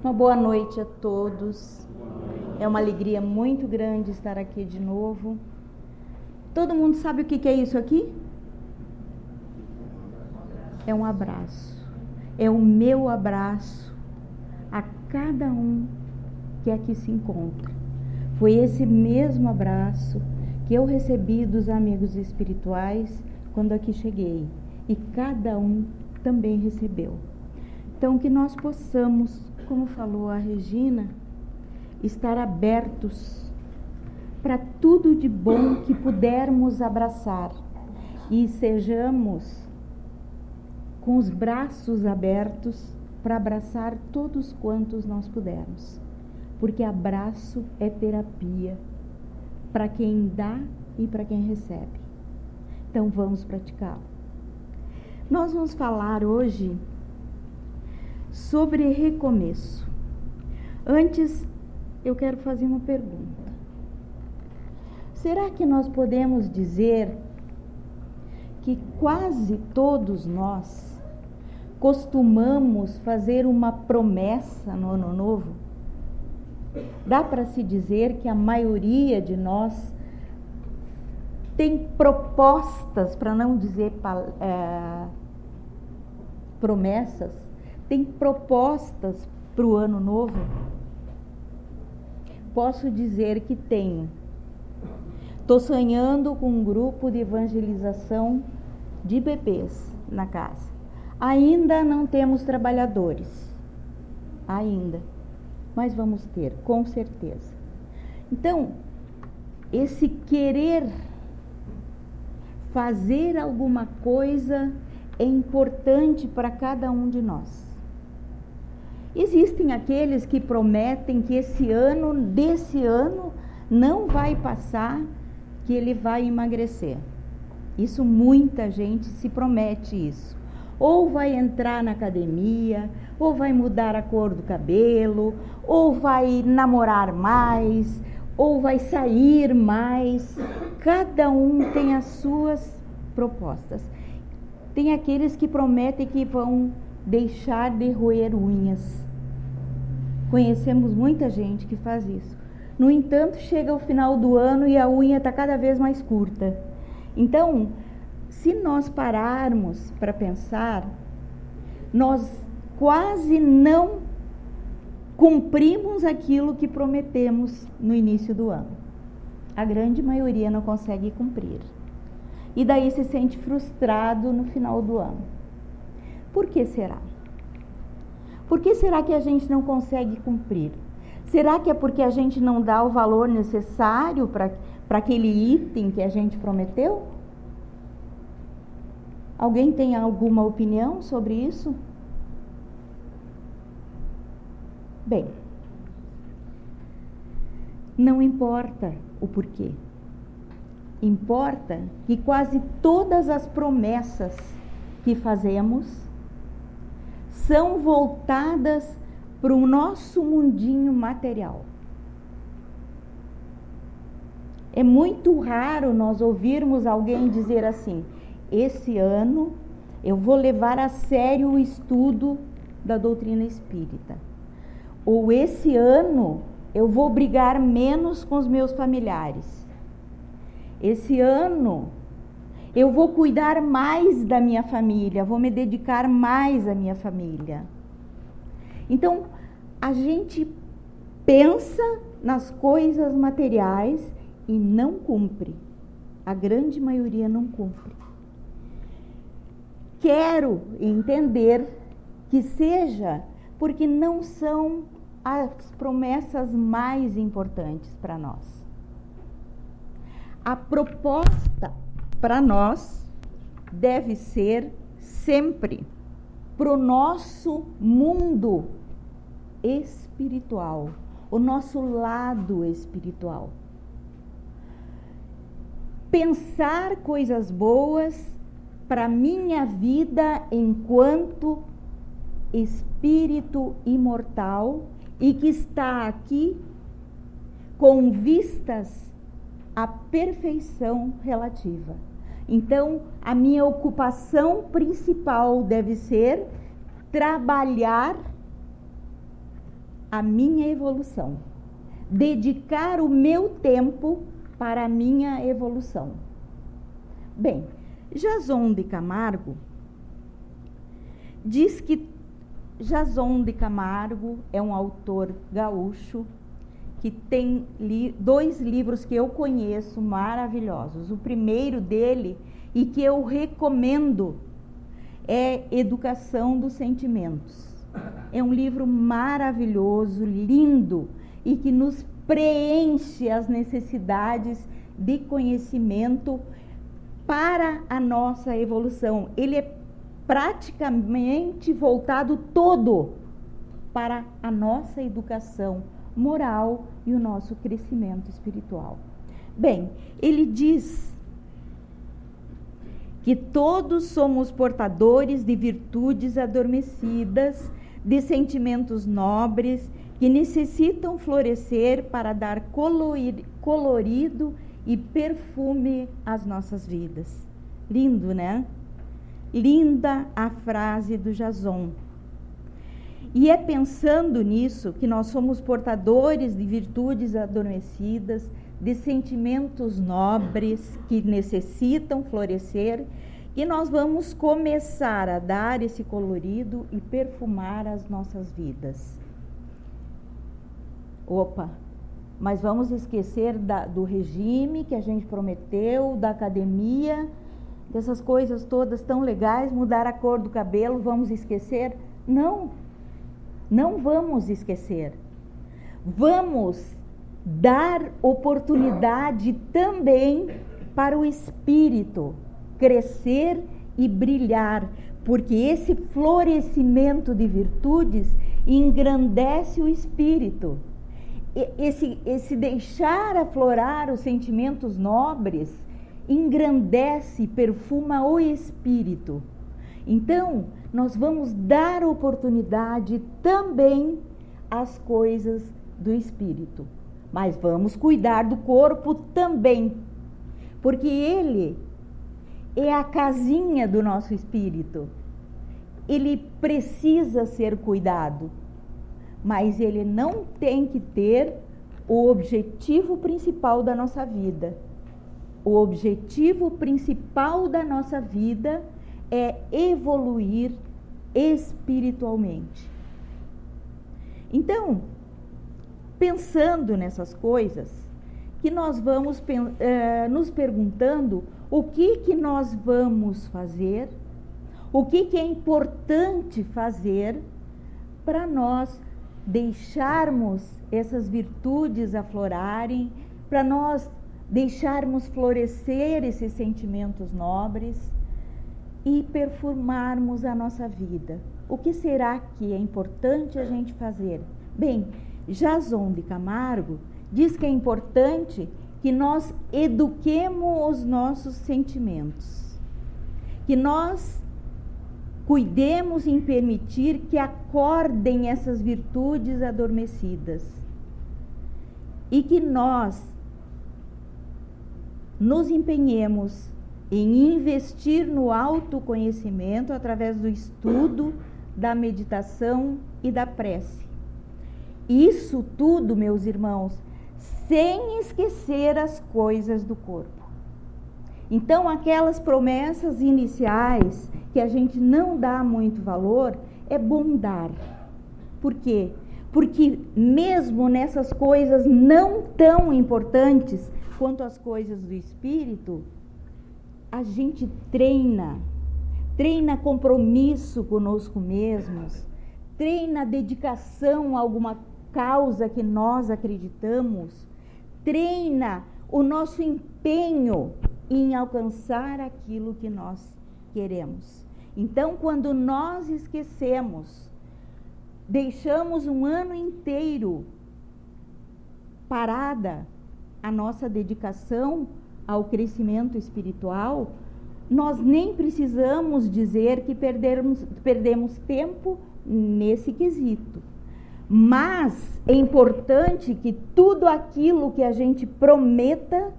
Uma boa noite a todos. É uma alegria muito grande estar aqui de novo. Todo mundo sabe o que é isso aqui? É um abraço. É o meu abraço a cada um que aqui se encontra. Foi esse mesmo abraço que eu recebi dos amigos espirituais quando aqui cheguei. E cada um também recebeu. Então, que nós possamos, como falou a Regina, estar abertos para tudo de bom que pudermos abraçar e sejamos com os braços abertos para abraçar todos quantos nós pudermos, porque abraço é terapia para quem dá e para quem recebe. Então vamos praticá-lo. Nós vamos falar hoje sobre recomeço. Antes, eu quero fazer uma pergunta. Será que nós podemos dizer que quase todos nós costumamos fazer uma promessa no Ano Novo? Dá para se dizer que a maioria de nós tem propostas, para não dizer promessas, tem propostas para o Ano Novo? Posso dizer que tenho. Estou sonhando com um grupo de evangelização de bebês na casa. Ainda não temos trabalhadores. Ainda. Mas vamos ter, com certeza. Então, esse querer fazer alguma coisa é importante para cada um de nós. Existem aqueles que prometem que desse ano, não vai passar, que ele vai emagrecer. Isso, muita gente se promete isso. Ou vai entrar na academia, ou vai mudar a cor do cabelo, ou vai namorar mais, ou vai sair mais. Cada um tem as suas propostas. Tem aqueles que prometem que vão deixar de roer unhas. Conhecemos muita gente que faz isso. No entanto, chega o final do ano e a unha está cada vez mais curta. Então, se nós pararmos para pensar, nós quase não cumprimos aquilo que prometemos no início do ano. A grande maioria não consegue cumprir. E daí se sente frustrado no final do ano. Por que será? Por que será que a gente não consegue cumprir? Será que é porque a gente não dá o valor necessário para aquele item que a gente prometeu? Alguém tem alguma opinião sobre isso? Bem, não importa o porquê. Importa que quase todas as promessas que fazemos são voltadas para o nosso mundinho material. É muito raro nós ouvirmos alguém dizer assim: esse ano eu vou levar a sério o estudo da doutrina espírita. Ou esse ano eu vou brigar menos com os meus familiares. Esse ano eu vou cuidar mais da minha família, vou me dedicar mais à minha família. Então, a gente pensa nas coisas materiais e não cumpre. A grande maioria não cumpre. Quero entender que seja porque não são as promessas mais importantes para nós. A proposta para nós deve ser sempre para o nosso mundo espiritual, o nosso lado espiritual. Pensar coisas boas para a minha vida enquanto espírito imortal e que está aqui com vistas à perfeição relativa. Então, a minha ocupação principal deve ser trabalhar a minha evolução. Dedicar o meu tempo para a minha evolução. Bem, Jason de Camargo diz que Jason de Camargo é um autor gaúcho que tem 2 livros que eu conheço maravilhosos. O primeiro dele, e que eu recomendo, é Educação dos Sentimentos. É um livro maravilhoso, lindo, e que nos preenche as necessidades de conhecimento para a nossa evolução. Ele é praticamente voltado todo para a nossa educação moral e o nosso crescimento espiritual. Bem, ele diz que todos somos portadores de virtudes adormecidas, de sentimentos nobres que necessitam florescer para dar colorido e perfume às nossas vidas. Lindo, né? Linda a frase do Jason. E é pensando nisso que nós somos portadores de virtudes adormecidas, de sentimentos nobres que necessitam florescer, que nós vamos começar a dar esse colorido e perfumar as nossas vidas. Opa, mas vamos esquecer do regime que a gente prometeu, da academia, dessas coisas todas tão legais, mudar a cor do cabelo, vamos esquecer? Não, não vamos esquecer. Vamos dar oportunidade também para o espírito crescer e brilhar, porque esse florescimento de virtudes engrandece o espírito. Esse deixar aflorar os sentimentos nobres engrandece e perfuma o espírito. Então, nós vamos dar oportunidade também às coisas do espírito. Mas vamos cuidar do corpo também, porque ele é a casinha do nosso espírito. Ele precisa ser cuidado, mas ele não tem que ter o objetivo principal da nossa vida. O objetivo principal da nossa vida é evoluir espiritualmente. Então, pensando nessas coisas, que nós vamos nos perguntando o que nós vamos fazer, o que é importante fazer para nós deixarmos essas virtudes aflorarem, para nós deixarmos florescer esses sentimentos nobres e perfumarmos a nossa vida. O que será que é importante a gente fazer? Bem, Jason de Camargo diz que é importante que nós eduquemos os nossos sentimentos, que nós cuidemos em permitir que acordem essas virtudes adormecidas e que nós nos empenhemos em investir no autoconhecimento através do estudo, da meditação e da prece. Isso tudo, meus irmãos, sem esquecer as coisas do corpo. Então, aquelas promessas iniciais que a gente não dá muito valor, é bom dar. Por quê? Porque mesmo nessas coisas não tão importantes quanto as coisas do espírito, a gente treina compromisso conosco mesmos, treina dedicação a alguma causa que nós acreditamos, treina o nosso empenho em alcançar aquilo que nós queremos. Então, quando nós esquecemos, deixamos um ano inteiro parada a nossa dedicação ao crescimento espiritual, nós nem precisamos dizer que perdemos tempo nesse quesito. Mas é importante que tudo aquilo que a gente prometa,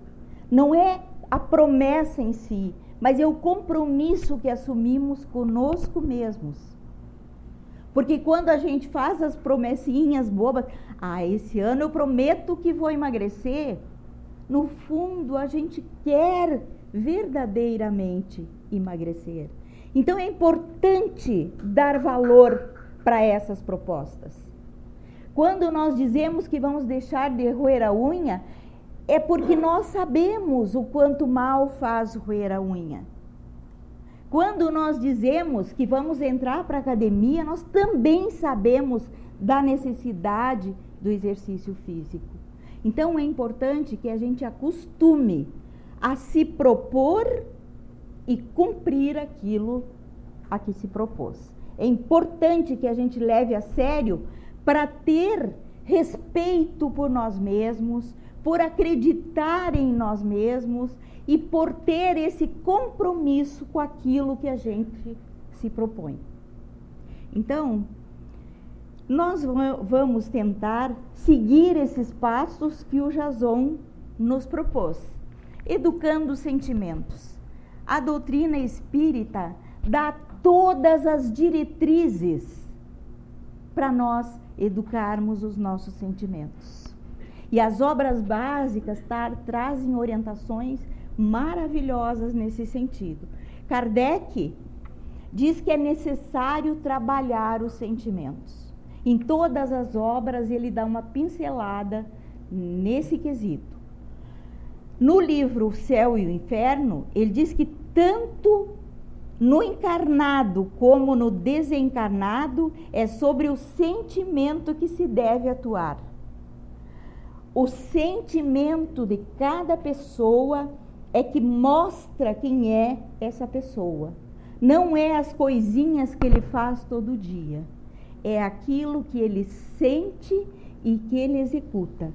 não é a promessa em si, mas é o compromisso que assumimos conosco mesmos. Porque quando a gente faz as promessinhas bobas, esse ano eu prometo que vou emagrecer, no fundo a gente quer verdadeiramente emagrecer. Então é importante dar valor para essas propostas. Quando nós dizemos que vamos deixar de roer a unha, é porque nós sabemos o quanto mal faz roer a unha. Quando nós dizemos que vamos entrar para a academia, nós também sabemos da necessidade do exercício físico. Então é importante que a gente acostume a se propor e cumprir aquilo a que se propôs. É importante que a gente leve a sério para ter respeito por nós mesmos, por acreditar em nós mesmos e por ter esse compromisso com aquilo que a gente se propõe. Então, nós vamos tentar seguir esses passos que o Jason nos propôs, educando os sentimentos. A doutrina espírita dá todas as diretrizes para nós educarmos os nossos sentimentos. E as obras básicas trazem orientações maravilhosas nesse sentido. Kardec diz que é necessário trabalhar os sentimentos. Em todas as obras ele dá uma pincelada nesse quesito. No livro O Céu e o Inferno, ele diz que tanto no encarnado como no desencarnado é sobre o sentimento que se deve atuar. O sentimento de cada pessoa é que mostra quem é essa pessoa. Não é as coisinhas que ele faz todo dia. É aquilo que ele sente e que ele executa.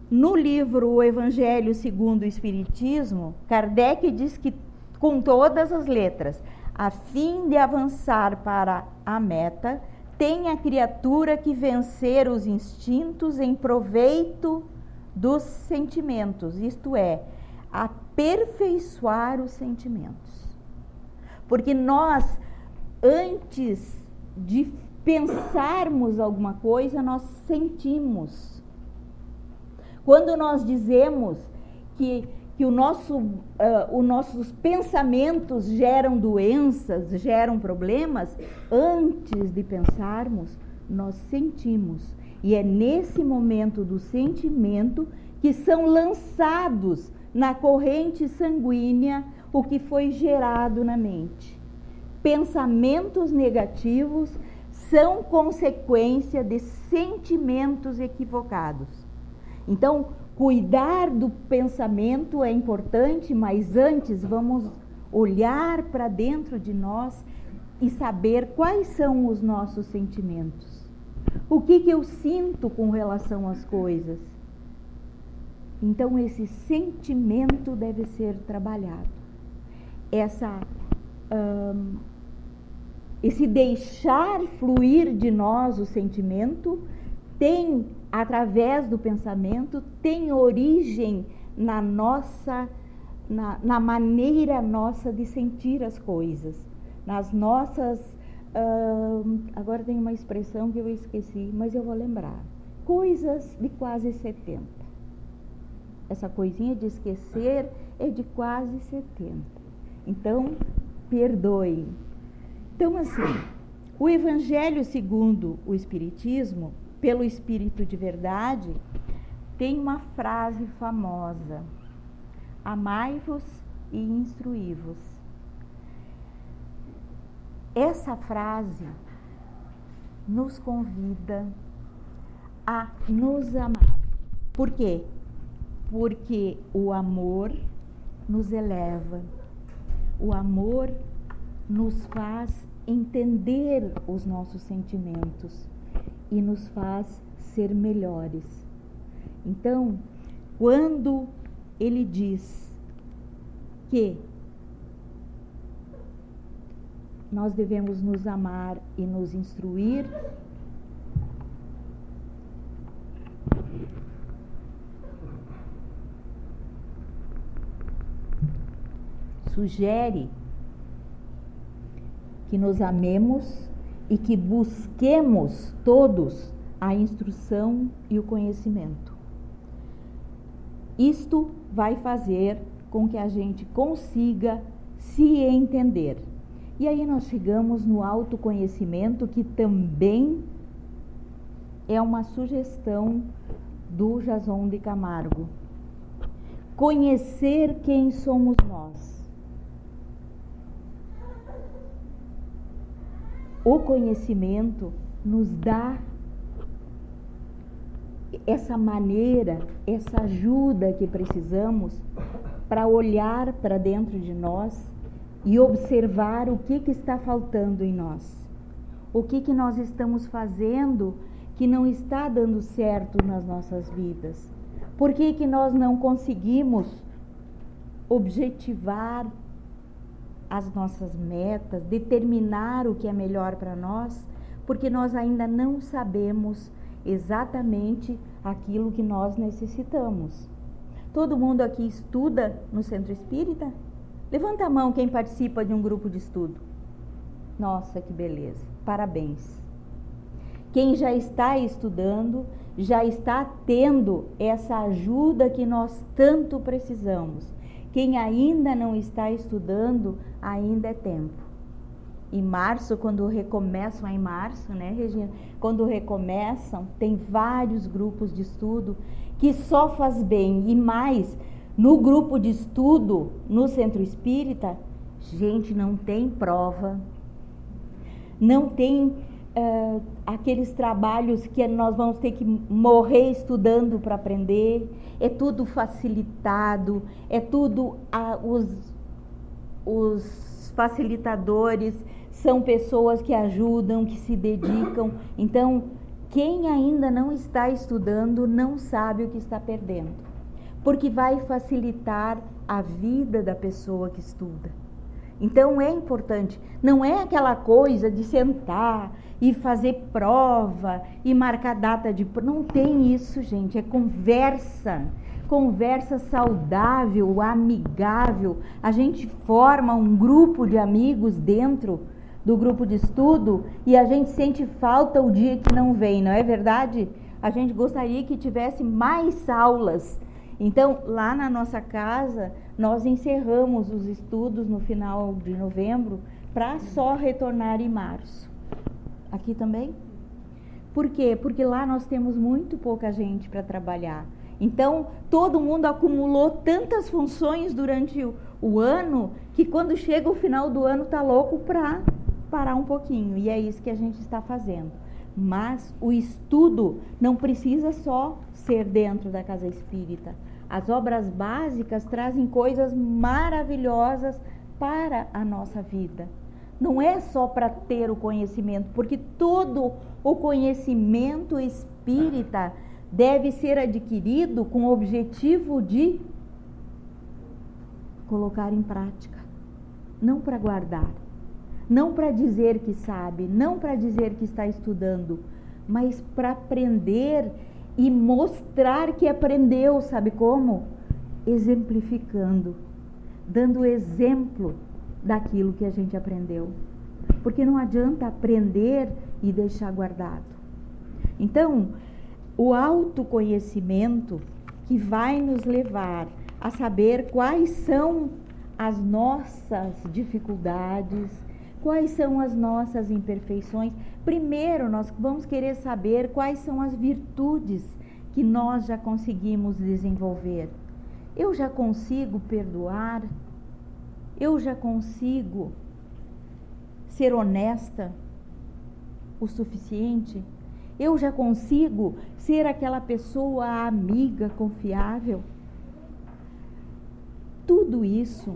No livro O Evangelho segundo o Espiritismo, Kardec diz que, com todas as letras, a fim de avançar para a meta, tem a criatura que vencer os instintos em proveito dos sentimentos, isto é, aperfeiçoar os sentimentos. Porque nós, antes de pensarmos alguma coisa, nós sentimos. Quando nós dizemos que os nossos pensamentos geram doenças, geram problemas, antes de pensarmos, nós sentimos. E é nesse momento do sentimento que são lançados na corrente sanguínea o que foi gerado na mente. Pensamentos negativos são consequência de sentimentos equivocados. Então, cuidar do pensamento é importante, mas antes vamos olhar para dentro de nós e saber quais são os nossos sentimentos. O que eu sinto com relação às coisas? Então, esse sentimento deve ser trabalhado. Esse deixar fluir de nós o sentimento tem, através do pensamento, tem origem na maneira nossa de sentir as coisas, nas nossas, agora tem uma expressão que eu esqueci, mas eu vou lembrar, coisas de quase 70. Essa coisinha de esquecer é de quase 70. Então, perdoe. Então, assim, o Evangelho segundo o Espiritismo, pelo Espírito de Verdade, tem uma frase famosa: amai-vos e instruí-vos. Essa frase nos convida a nos amar. Por quê? Porque o amor nos eleva, o amor nos faz entender os nossos sentimentos e nos faz ser melhores. Então, quando ele diz que nós devemos nos amar e nos instruir, sugere que nos amemos e que busquemos todos a instrução e o conhecimento. Isto vai fazer com que a gente consiga se entender. E aí nós chegamos no autoconhecimento, que também é uma sugestão do Jason de Camargo. Conhecer quem somos nós. O conhecimento nos dá essa maneira, essa ajuda que precisamos para olhar para dentro de nós e observar o que está faltando em nós. O que nós estamos fazendo que não está dando certo nas nossas vidas. Por que nós não conseguimos objetivar as nossas metas, determinar o que é melhor para nós? Porque nós ainda não sabemos exatamente aquilo que nós necessitamos. Todo mundo aqui estuda no Centro Espírita? Levanta a mão quem participa de um grupo de estudo. Nossa, que beleza! Parabéns! Quem já está estudando, já está tendo essa ajuda que nós tanto precisamos. Quem ainda não está estudando, ainda é tempo. Em março, quando recomeçam, em março, né, Regina? Quando recomeçam, tem vários grupos de estudo que só faz bem. E mais, no grupo de estudo, no Centro Espírita, gente, não tem prova, não tem aqueles trabalhos que nós vamos ter que morrer estudando para aprender. É tudo facilitado, é tudo os facilitadores são pessoas que ajudam, que se dedicam. Então, quem ainda não está estudando não sabe o que está perdendo, porque vai facilitar a vida da pessoa que estuda. Então é importante, não é aquela coisa de sentar e fazer prova e marcar data de prova. Não tem isso, gente, é conversa saudável, amigável. A gente forma um grupo de amigos dentro do grupo de estudo e a gente sente falta o dia que não vem, não é verdade? A gente gostaria que tivesse mais aulas. Então, lá na nossa casa, nós encerramos os estudos no final de novembro para só retornar em março. Aqui também? Por quê? Porque lá nós temos muito pouca gente para trabalhar. Então, todo mundo acumulou tantas funções durante o ano que quando chega o final do ano está louco para parar um pouquinho. E é isso que a gente está fazendo. Mas o estudo não precisa só ser dentro da casa espírita. As obras básicas trazem coisas maravilhosas para a nossa vida. Não é só para ter o conhecimento, porque todo o conhecimento espírita deve ser adquirido com o objetivo de colocar em prática, não para guardar, não para dizer que sabe, não para dizer que está estudando, mas para aprender e mostrar que aprendeu. Sabe como? Exemplificando, dando exemplo daquilo que a gente aprendeu, porque não adianta aprender e deixar guardado. Então, o autoconhecimento que vai nos levar a saber quais são as nossas dificuldades, quais são as nossas imperfeições. Primeiro, nós vamos querer saber quais são as virtudes que nós já conseguimos desenvolver. Eu já consigo perdoar? Eu já consigo ser honesta o suficiente? Eu já consigo ser aquela pessoa amiga, confiável? Tudo isso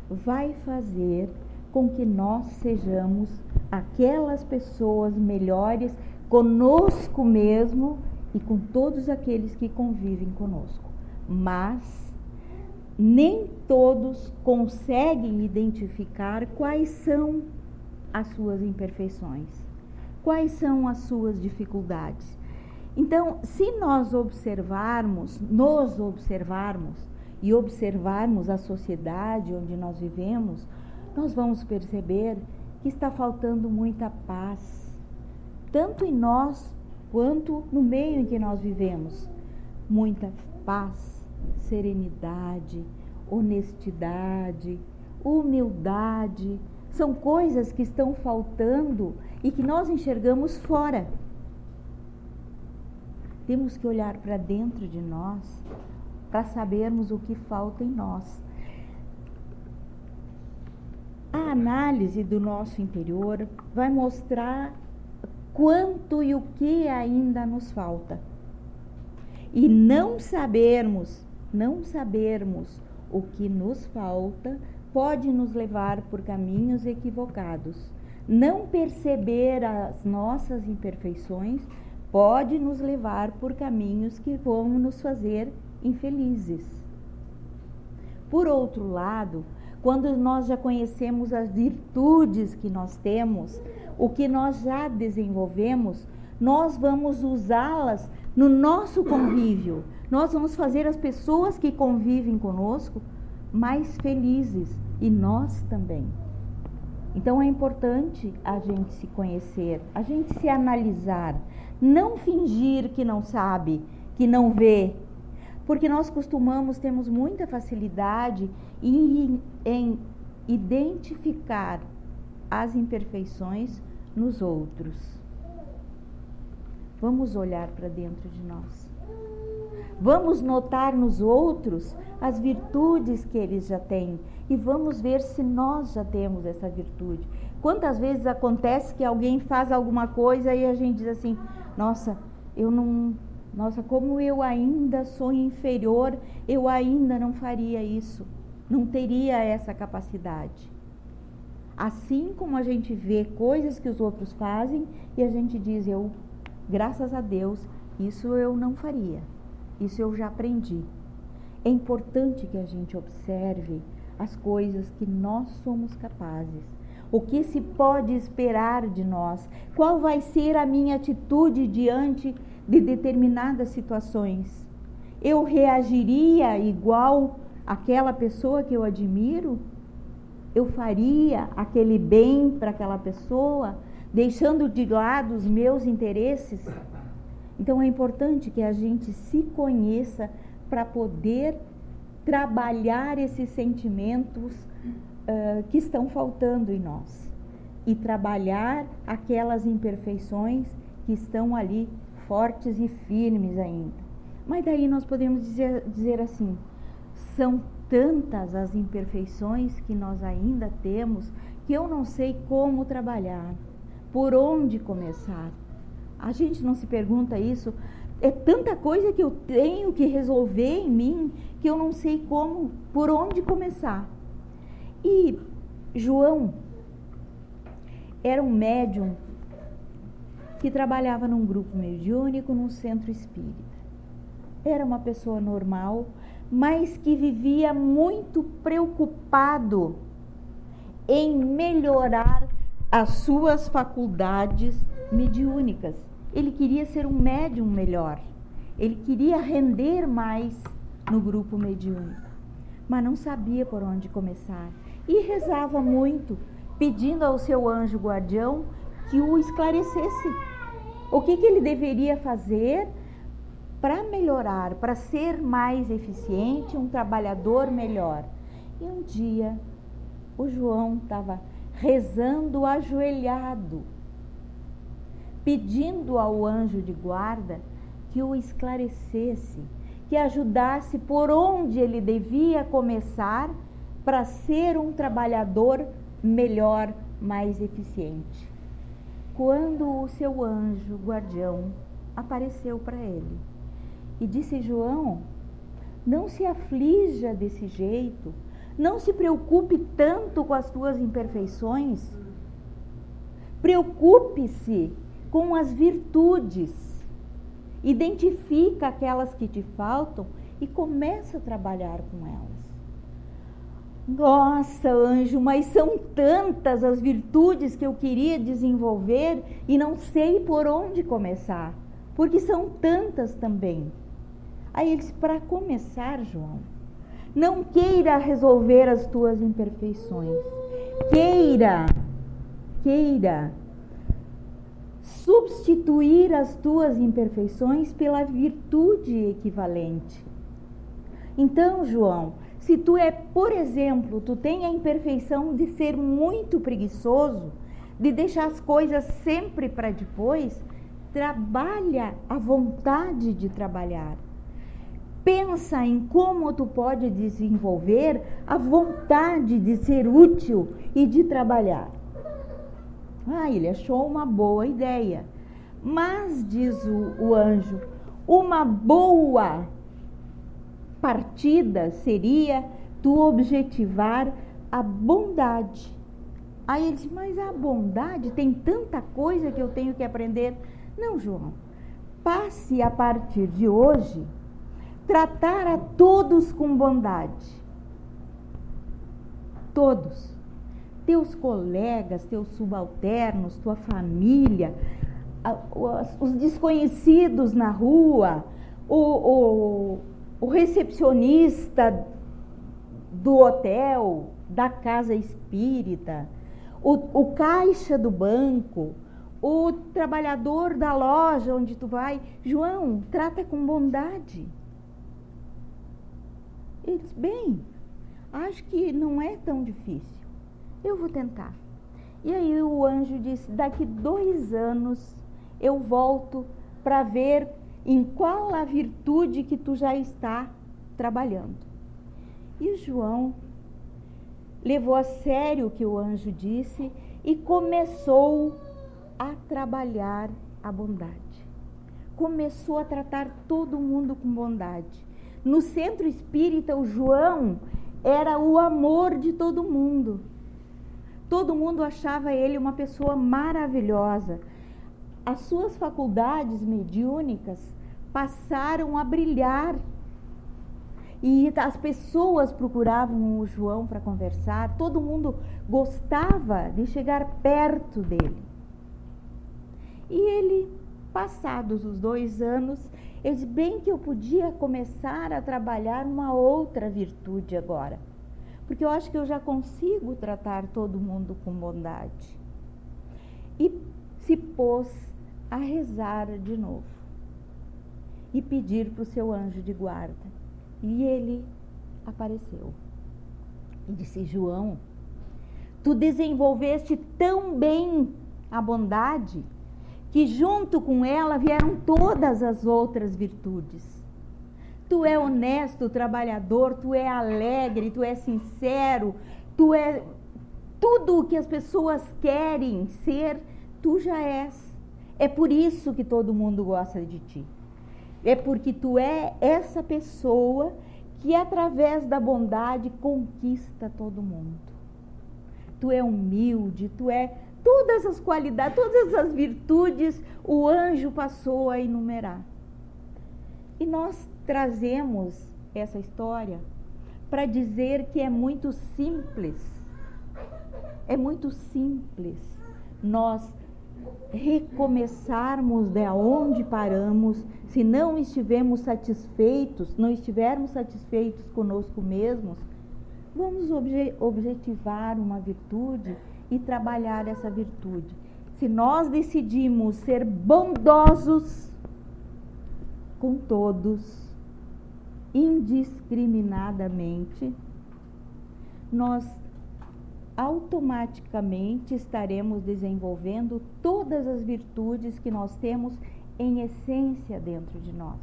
vai fazer com que nós sejamos aquelas pessoas melhores conosco mesmo e com todos aqueles que convivem conosco. Mas nem todos conseguem identificar quais são as suas imperfeições, quais são as suas dificuldades. Então, se nós nos observarmos e observarmos a sociedade onde nós vivemos, nós vamos perceber que está faltando muita paz, tanto em nós quanto no meio em que nós vivemos. Muita paz, serenidade, honestidade, humildade, são coisas que estão faltando e que nós enxergamos fora. Temos que olhar para dentro de nós para sabermos o que falta em nós. A análise do nosso interior vai mostrar quanto e o que ainda nos falta. E não sabermos o que nos falta pode nos levar por caminhos equivocados. Não perceber as nossas imperfeições pode nos levar por caminhos que vão nos fazer infelizes. Por outro lado, quando nós já conhecemos as virtudes que nós temos, o que nós já desenvolvemos, nós vamos usá-las no nosso convívio. Nós vamos fazer as pessoas que convivem conosco mais felizes e nós também. Então é importante a gente se conhecer, a gente se analisar, não fingir que não sabe, que não vê, porque nós temos muita facilidade em identificar as imperfeições nos outros. Vamos olhar para dentro de nós. Vamos notar nos outros as virtudes que eles já têm e vamos ver se nós já temos essa virtude. Quantas vezes acontece que alguém faz alguma coisa e a gente diz assim: nossa, como eu ainda sou inferior, eu ainda não faria isso, não teria essa capacidade. Assim como a gente vê coisas que os outros fazem e a gente diz: graças a Deus, isso eu não faria, isso eu já aprendi. É importante que a gente observe as coisas que nós somos capazes, o que se pode esperar de nós, qual vai ser a minha atitude diante de determinadas situações. Eu reagiria igual àquela pessoa que eu admiro? Eu faria aquele bem para aquela pessoa, deixando de lado os meus interesses? Então é importante que a gente se conheça para poder trabalhar esses sentimentos que estão faltando em nós e trabalhar aquelas imperfeições que estão ali fortes e firmes ainda. Mas daí nós podemos dizer assim: são tantas as imperfeições que nós ainda temos que eu não sei como trabalhar, por onde começar. A gente não se pergunta isso? É tanta coisa que eu tenho que resolver em mim que eu não sei por onde começar. E João era um médium que trabalhava num grupo mediúnico, num centro espírita. Era uma pessoa normal, mas que vivia muito preocupado em melhorar as suas faculdades mediúnicas. Ele queria ser um médium melhor, ele queria render mais no grupo mediúnico, mas não sabia por onde começar. E rezava muito, pedindo ao seu anjo guardião que o esclarecesse. O que ele deveria fazer para melhorar, para ser mais eficiente, um trabalhador melhor. E um dia, o João estava rezando ajoelhado, pedindo ao anjo de guarda que o esclarecesse, que ajudasse por onde ele devia começar para ser um trabalhador melhor, mais eficiente. Quando o seu anjo guardião apareceu para ele e disse: João, não se aflija desse jeito, não se preocupe tanto com as tuas imperfeições, preocupe-se com as virtudes, identifica aquelas que te faltam e começa a trabalhar com elas. Nossa, anjo, mas são tantas as virtudes que eu queria desenvolver e não sei por onde começar, porque são tantas também. Aí ele disse: para começar, João, não queira resolver as tuas imperfeições, queira queira substituir as tuas imperfeições pela virtude equivalente. Então, João, se tu por exemplo, tu tem a imperfeição de ser muito preguiçoso, de deixar as coisas sempre para depois, trabalha a vontade de trabalhar. Pensa em como tu pode desenvolver a vontade de ser útil e de trabalhar. Ele achou uma boa ideia. Mas, diz o anjo, uma boa partida seria tu objetivar a bondade. Aí ele disse, mas a bondade tem tanta coisa que eu tenho que aprender. Não, João, passe a partir de hoje tratar a todos com bondade. Todos. Teus colegas, teus subalternos, tua família, os desconhecidos na rua, o recepcionista do hotel, da casa espírita, o caixa do banco, o trabalhador da loja onde tu vai. João, trata com bondade. Ele disse, bem, acho que não é tão difícil. Eu vou tentar. E aí o anjo disse, daqui 2 anos eu volto para ver em qual a virtude que tu já está trabalhando. E o João levou a sério o que o anjo disse e começou a trabalhar a bondade. Começou a tratar todo mundo com bondade. No centro espírita, o João era o amor de todo mundo. Todo mundo achava ele uma pessoa maravilhosa. As suas faculdades mediúnicas passaram a brilhar. E as pessoas procuravam o João para conversar. Todo mundo gostava de chegar perto dele. E ele, passados os 2 anos, ele disse, bem que eu podia começar a trabalhar uma outra virtude agora. Porque eu acho que eu já consigo tratar todo mundo com bondade. E se pôs a rezar de novo. E pedir para o seu anjo de guarda. E ele apareceu. E disse, João, tu desenvolveste tão bem a bondade, que junto com ela vieram todas as outras virtudes. Tu é honesto, trabalhador, tu é alegre, tu é sincero, tu é tudo o que as pessoas querem ser, tu já és. É por isso que todo mundo gosta de ti. É porque tu é essa pessoa que através da bondade conquista todo mundo. Tu é humilde, tu é todas as qualidades, todas as virtudes, o anjo passou a enumerar. E nós trazemos essa história para dizer que é muito simples. É muito simples nós recomeçarmos de onde paramos, se não estivermos satisfeitos conosco mesmos, vamos objetivar uma virtude e trabalhar essa virtude. Se nós decidimos ser bondosos com todos, indiscriminadamente, nós automaticamente estaremos desenvolvendo todas as virtudes que nós temos em essência dentro de nós.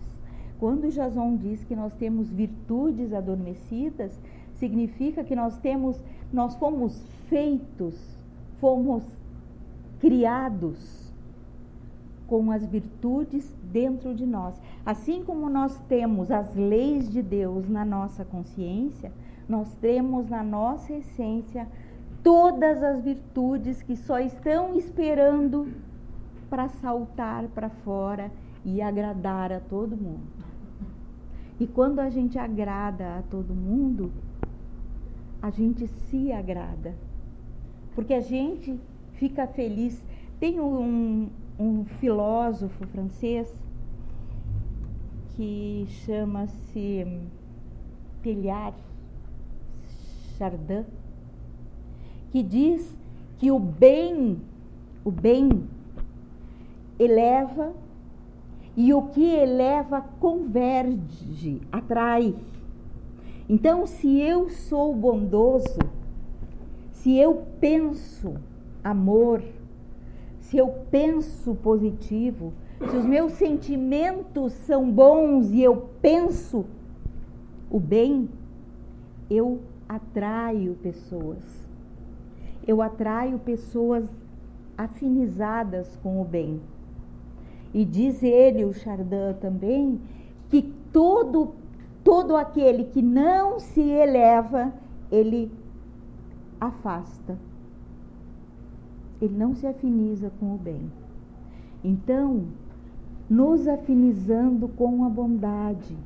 Quando Jason diz que nós temos virtudes adormecidas, significa que nós fomos feitos, fomos criados com as virtudes dentro de nós. Assim como nós temos as leis de Deus na nossa consciência, nós temos na nossa essência todas as virtudes que só estão esperando para saltar para fora e agradar a todo mundo. E quando a gente agrada a todo mundo, a gente se agrada. Porque a gente fica feliz. Tem um filósofo francês que chama-se Teilhard Chardin, que diz que o bem O bem eleva, e o que eleva converge, atrai. Então, se eu sou bondoso, se eu penso amor, se eu penso positivo, se os meus sentimentos são bons e eu penso o bem, eu atraio pessoas. Eu atraio pessoas afinizadas com o bem. E diz ele, o Chardin também, que todo aquele que não se eleva, ele afasta. Ele não se afiniza com o bem. Então, nos afinizando com a bondade,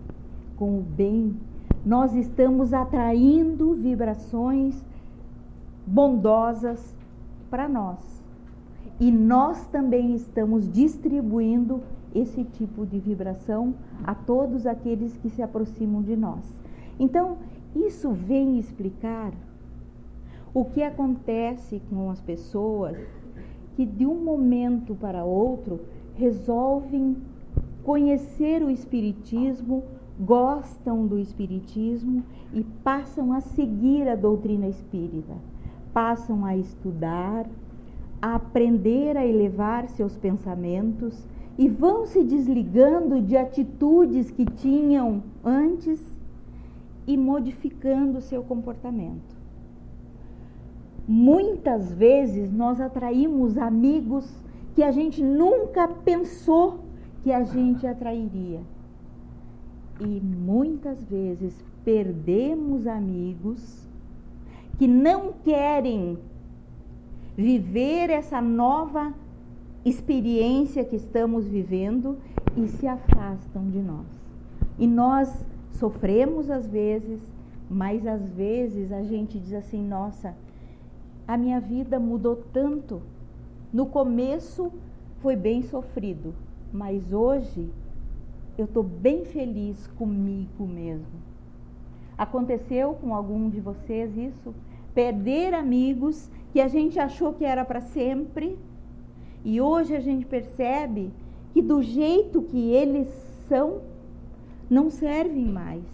com o bem, nós estamos atraindo vibrações bondosas para nós. E nós também estamos distribuindo esse tipo de vibração a todos aqueles que se aproximam de nós. Então, isso vem explicar o que acontece com as pessoas que de um momento para outro resolvem conhecer o Espiritismo, gostam do Espiritismo e passam a seguir a doutrina espírita, passam a estudar, a aprender a elevar seus pensamentos e vão se desligando de atitudes que tinham antes e modificando seu comportamento. Muitas vezes nós atraímos amigos que a gente nunca pensou que a gente atrairia. E muitas vezes perdemos amigos que não querem viver essa nova experiência que estamos vivendo e se afastam de nós. E nós sofremos às vezes, mas às vezes a gente diz assim, nossa, a minha vida mudou tanto. No começo foi bem sofrido, mas hoje eu estou bem feliz comigo mesmo. Aconteceu com algum de vocês isso? Perder amigos que a gente achou que era para sempre e hoje a gente percebe que do jeito que eles são, não servem mais.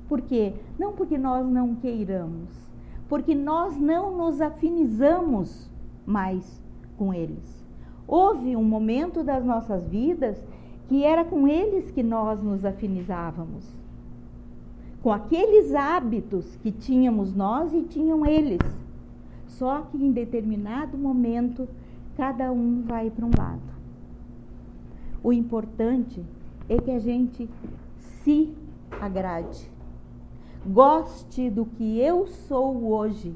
Por quê? Não porque nós não queiramos, porque nós não nos afinizamos mais com eles. Houve um momento das nossas vidas que era com eles que nós nos afinizávamos, com aqueles hábitos que tínhamos nós e tinham eles. Só que em determinado momento, cada um vai para um lado. O importante é que a gente se agrade, goste do que eu sou hoje,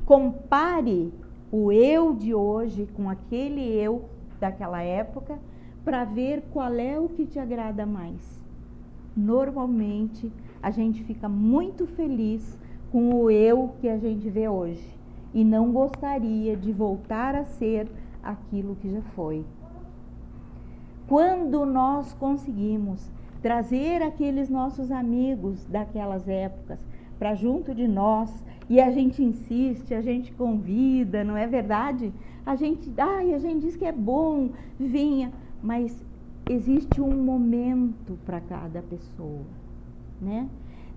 compare o eu de hoje com aquele eu daquela época, para ver qual é o que te agrada mais. Normalmente, a gente fica muito feliz com o eu que a gente vê hoje e não gostaria de voltar a ser aquilo que já foi. Quando nós conseguimos trazer aqueles nossos amigos daquelas épocas para junto de nós, e a gente insiste, a gente convida, não é verdade? A gente diz que é bom, venha, mas existe um momento para cada pessoa, né?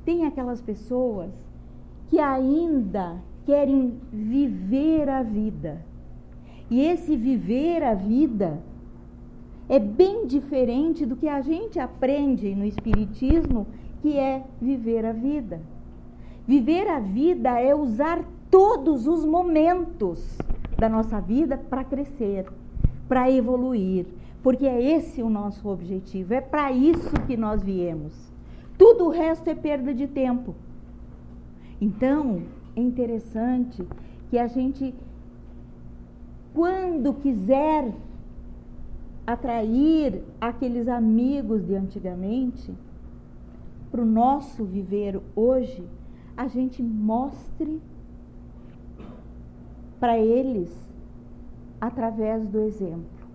Tem aquelas pessoas que ainda querem viver a vida, e esse viver a vida é bem diferente do que a gente aprende no Espiritismo, que é viver a vida. Viver a vida é usar todos os momentos da nossa vida para crescer, para evoluir, porque é esse o nosso objetivo, é para isso que nós viemos. Tudo o resto é perda de tempo. Então, é interessante que a gente, quando quiser atrair aqueles amigos de antigamente para o nosso viver hoje, a gente mostre para eles através do exemplo,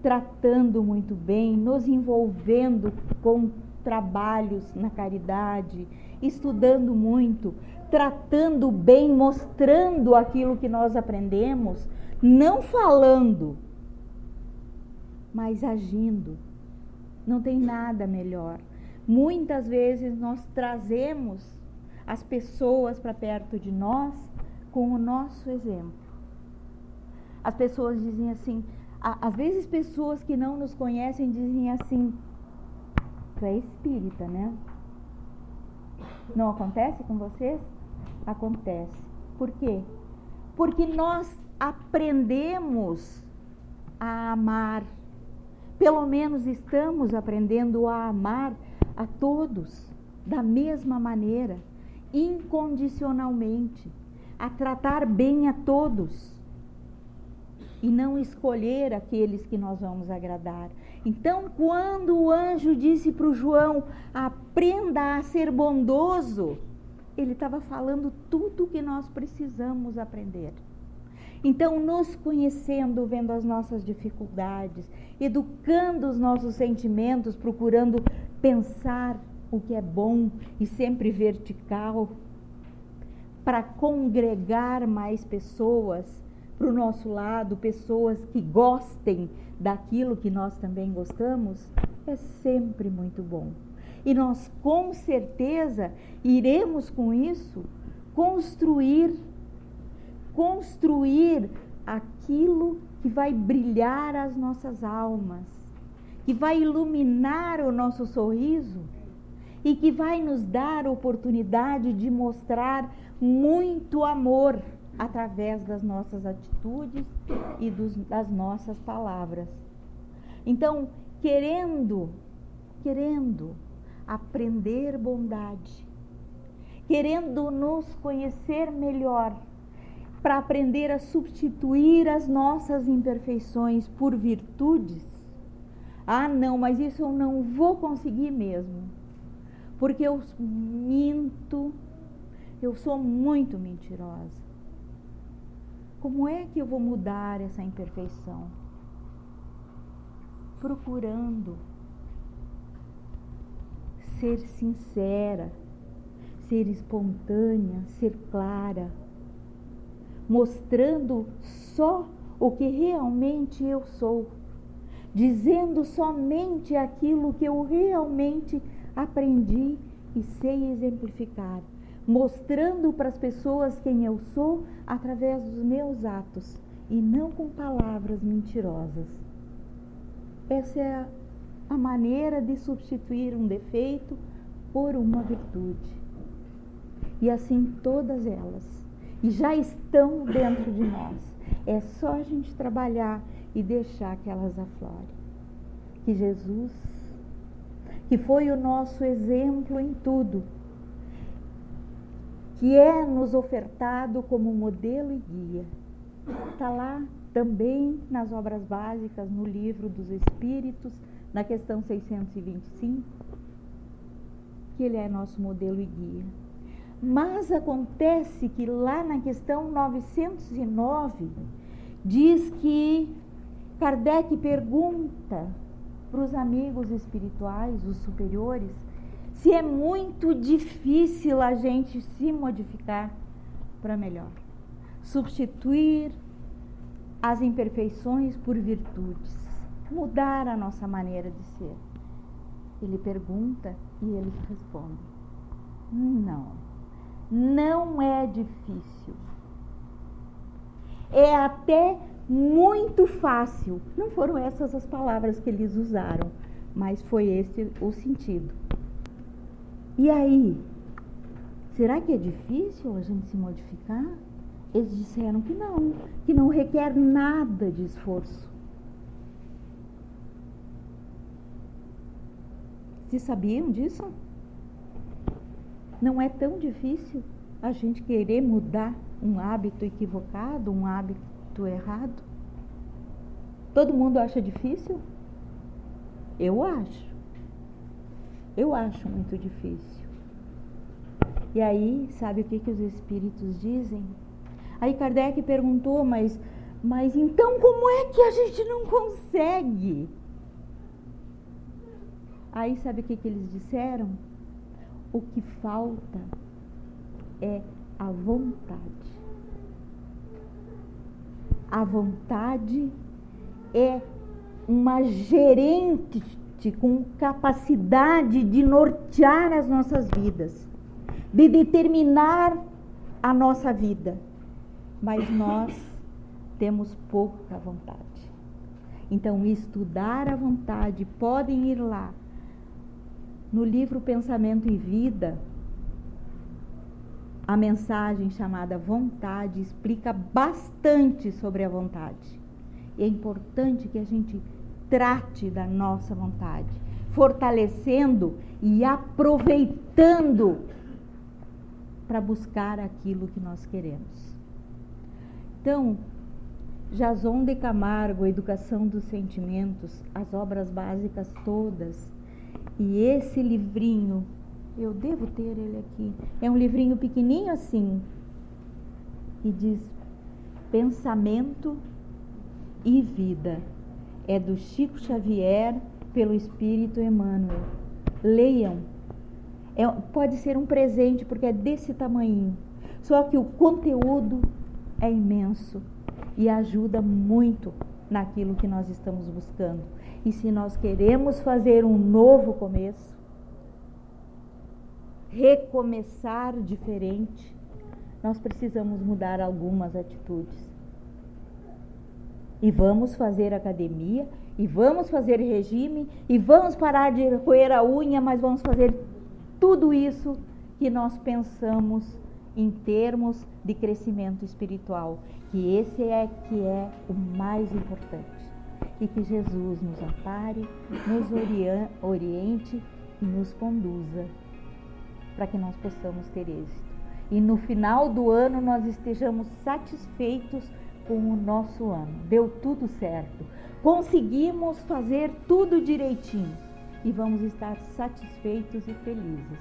tratando muito bem, nos envolvendo com trabalhos na caridade, estudando muito, tratando bem, mostrando aquilo que nós aprendemos, não falando, mas agindo. Não tem nada melhor. Muitas vezes nós trazemos as pessoas para perto de nós com o nosso exemplo. As pessoas dizem assim, às vezes pessoas que não nos conhecem dizem assim: tu é espírita, né? Não acontece com vocês? Acontece. Por quê? Porque nós aprendemos a amar. Pelo menos estamos aprendendo a amar a todos da mesma maneira, incondicionalmente, a tratar bem a todos e não escolher aqueles que nós vamos agradar. Então, quando o anjo disse para o João: aprenda a ser bondoso, ele estava falando tudo o que nós precisamos aprender. Então, nos conhecendo, vendo as nossas dificuldades, educando os nossos sentimentos, procurando pensar o que é bom e sempre vertical, para congregar mais pessoas para o nosso lado, pessoas que gostem daquilo que nós também gostamos, é sempre muito bom. E nós, com certeza, iremos com isso construir aquilo que vai brilhar as nossas almas, que vai iluminar o nosso sorriso e que vai nos dar a oportunidade de mostrar muito amor através das nossas atitudes e das nossas palavras. Então, querendo aprender bondade, querendo nos conhecer melhor, para aprender a substituir as nossas imperfeições por virtudes. Ah, não, mas isso eu não vou conseguir mesmo, porque eu minto, eu sou muito mentirosa. Como é que eu vou mudar essa imperfeição? Procurando ser sincera, ser espontânea, ser clara, mostrando só o que realmente eu sou, dizendo somente aquilo que eu realmente aprendi e sei exemplificar, mostrando para as pessoas quem eu sou através dos meus atos e não com palavras mentirosas. Essa é a maneira de substituir um defeito por uma virtude. E assim todas elas. E já estão dentro de nós. É só a gente trabalhar e deixar que elas aflorem. Que Jesus, que foi o nosso exemplo em tudo, que é nos ofertado como modelo e guia, está lá também nas obras básicas, no livro dos Espíritos, na questão 625, que ele é nosso modelo e guia. Mas acontece que lá na questão 909, diz que Kardec pergunta para os amigos espirituais, os superiores, se é muito difícil a gente se modificar para melhor. Substituir as imperfeições por virtudes. Mudar a nossa maneira de ser. Ele pergunta e eles respondem: não é difícil. É até muito fácil. Não foram essas as palavras que eles usaram, mas foi esse o sentido. E aí, será que é difícil a gente se modificar? Eles disseram que não requer nada de esforço. Vocês sabiam disso? Não é tão difícil a gente querer mudar um hábito equivocado, um hábito errado. Todo mundo acha difícil? Eu acho. Eu acho muito difícil. E aí, sabe o que os espíritos dizem? Aí Kardec perguntou, mas então como é que a gente não consegue? Aí sabe o que eles disseram? O que falta é a vontade. A vontade é uma gerente com capacidade de nortear as nossas vidas, de determinar a nossa vida. Mas nós temos pouca vontade. Então, estudar a vontade, podem ir lá no livro Pensamento e Vida. A mensagem chamada Vontade explica bastante sobre a vontade. É importante que a gente trate da nossa vontade, fortalecendo e aproveitando para buscar aquilo que nós queremos. Então, Jason de Camargo, Educação dos Sentimentos, as obras básicas todas, e esse livrinho, eu devo ter ele aqui, é um livrinho pequenininho assim, que diz Pensamento e Vida, é do Chico Xavier, pelo Espírito Emmanuel. Leiam, pode ser um presente, porque é desse tamanho, só que o conteúdo é imenso e ajuda muito naquilo que nós estamos buscando. E se nós queremos fazer um novo começo, recomeçar diferente, nós precisamos mudar algumas atitudes. E vamos fazer academia, e vamos fazer regime, e vamos parar de roer a unha, mas vamos fazer tudo isso que nós pensamos em termos de crescimento espiritual, que esse é que é o mais importante. E que Jesus nos ampare, nos oriente e nos conduza para que nós possamos ter êxito. E no final do ano nós estejamos satisfeitos com o nosso ano. Deu tudo certo. Conseguimos fazer tudo direitinho. E vamos estar satisfeitos e felizes.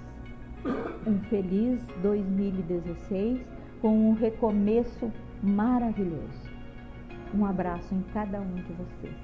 Um feliz 2016 com um recomeço maravilhoso. Um abraço em cada um de vocês.